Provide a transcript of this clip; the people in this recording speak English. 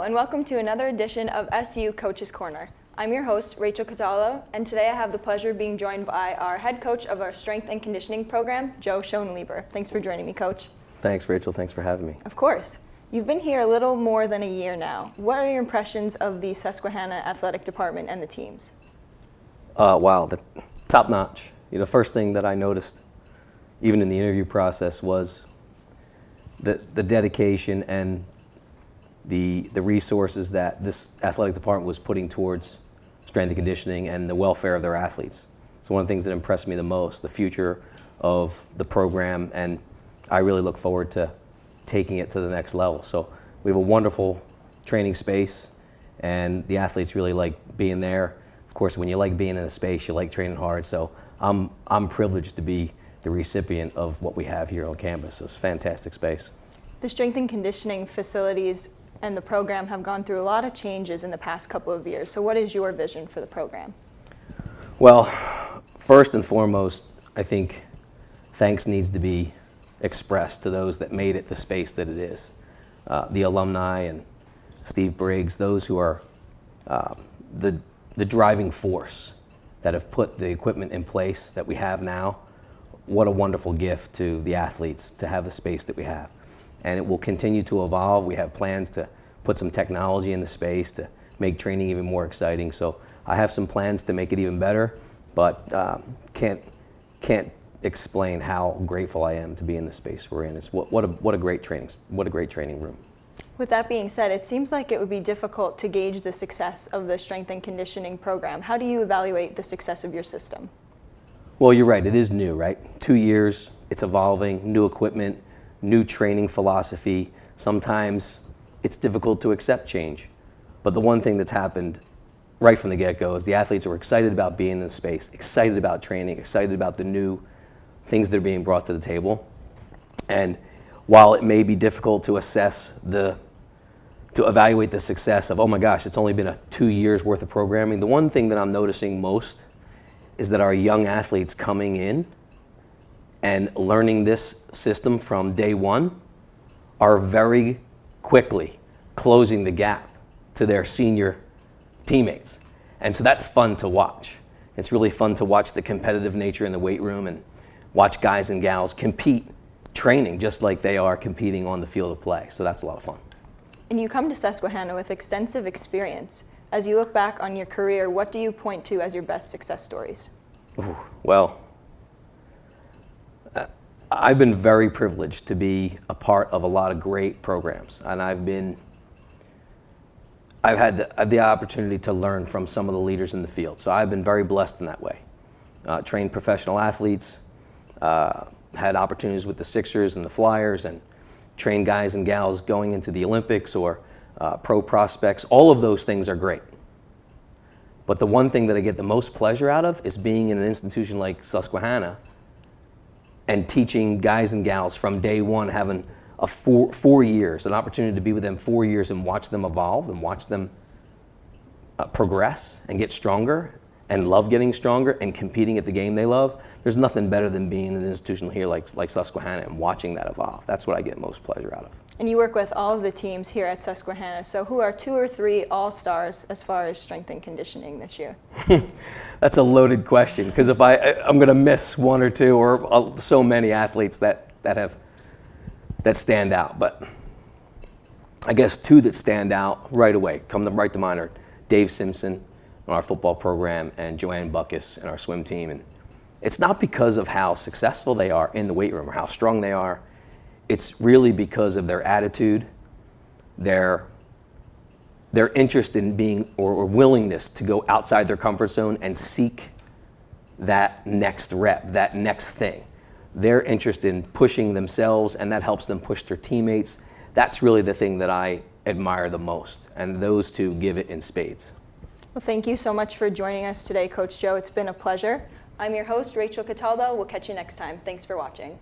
and welcome to another edition of SU Coach's Corner. I'm your host, Rachel Cataldo, and today I have the pleasure of being joined by our head coach of our strength and conditioning program, Joe Schoenleber. Thanks for joining me, Coach. Thanks, Rachel. Thanks for having me. Of course. You've been here a little more than a year now. What are your impressions of the Susquehanna athletic department and the teams? Wow, top notch. First thing that I noticed, even in the interview process, was the dedication and the resources that this athletic department was putting towards strength and conditioning and the welfare of their athletes. It's one of the things that impressed me the most, the future of the program, and I really look forward to taking it to the next level. So we have a wonderful training space, and the athletes really like being there. Of course, when you like being in a space, you like training hard. So I'm privileged to be the recipient of what we have here on campus. So it's a fantastic space. The strength and conditioning facilities and the program have gone through a lot of changes in the past couple of years. So what is your vision for the program? Well, first and foremost, I think thanks needs to be expressed to those that made it the space that it is. The alumni and Steve Briggs, those who are the driving force that have put the equipment in place that we have now. What a wonderful gift to the athletes to have the space that we have. And it will continue to evolve. We have plans to put some technology in the space to make training even more exciting. So I have some plans to make it even better, but can't explain how grateful I am to be in the space we're in. It's what a great training room. With that being said, it seems like it would be difficult to gauge the success of the strength and conditioning program. How do you evaluate the success of your system? Well, you're right. It is new, right? 2 years, it's evolving, new equipment, new training philosophy. Sometimes it's difficult to accept change. But the one thing that's happened right from the get-go is the athletes are excited about being in the space, excited about training, excited about the new things that are being brought to the table. And while it may be difficult to evaluate the success of, oh my gosh, it's only been 2 years worth of programming, the one thing that I'm noticing most is that our young athletes coming in and learning this system from day one are very quickly closing the gap to their senior teammates. And so that's fun to watch. It's really fun to watch the competitive nature in the weight room and watch guys and gals compete training just like they are competing on the field of play. So that's a lot of fun. And you come to Susquehanna with extensive experience. As you look back on your career, what do you point to as your best success stories? Well, I've been very privileged to be a part of a lot of great programs, and I've had the opportunity to learn from some of the leaders in the field. So I've been very blessed in that way. Trained professional athletes, had opportunities with the Sixers and the Flyers, and trained guys and gals going into the Olympics or pro prospects. All of those things are great. But the one thing that I get the most pleasure out of is being in an institution like Susquehanna and teaching guys and gals from day one, having a 4 years, an opportunity to be with them 4 years and watch them evolve and watch them progress and get stronger and love getting stronger and competing at the game they love. There's nothing better than being in an institution here like Susquehanna and watching that evolve. That's what I get most pleasure out of. And you work with all of the teams here at Susquehanna. So who are 2 or 3 All-Stars as far as strength and conditioning this year? That's a loaded question, because if I'm going to miss 1 or 2 or so many athletes that stand out. But I guess 2 that stand out right away, come right to mind, are Dave Simpson on our football program and Joanne Buckus in our swim team. And it's not because of how successful they are in the weight room or how strong they are. It's really because of their attitude, their interest in being or willingness to go outside their comfort zone and seek that next rep, that next thing. They're interested in pushing themselves, and that helps them push their teammates. That's really the thing that I admire the most, and those 2 give it in spades. Well, thank you so much for joining us today, Coach Joe. It's been a pleasure. I'm your host, Rachel Cataldo. We'll catch you next time. Thanks for watching.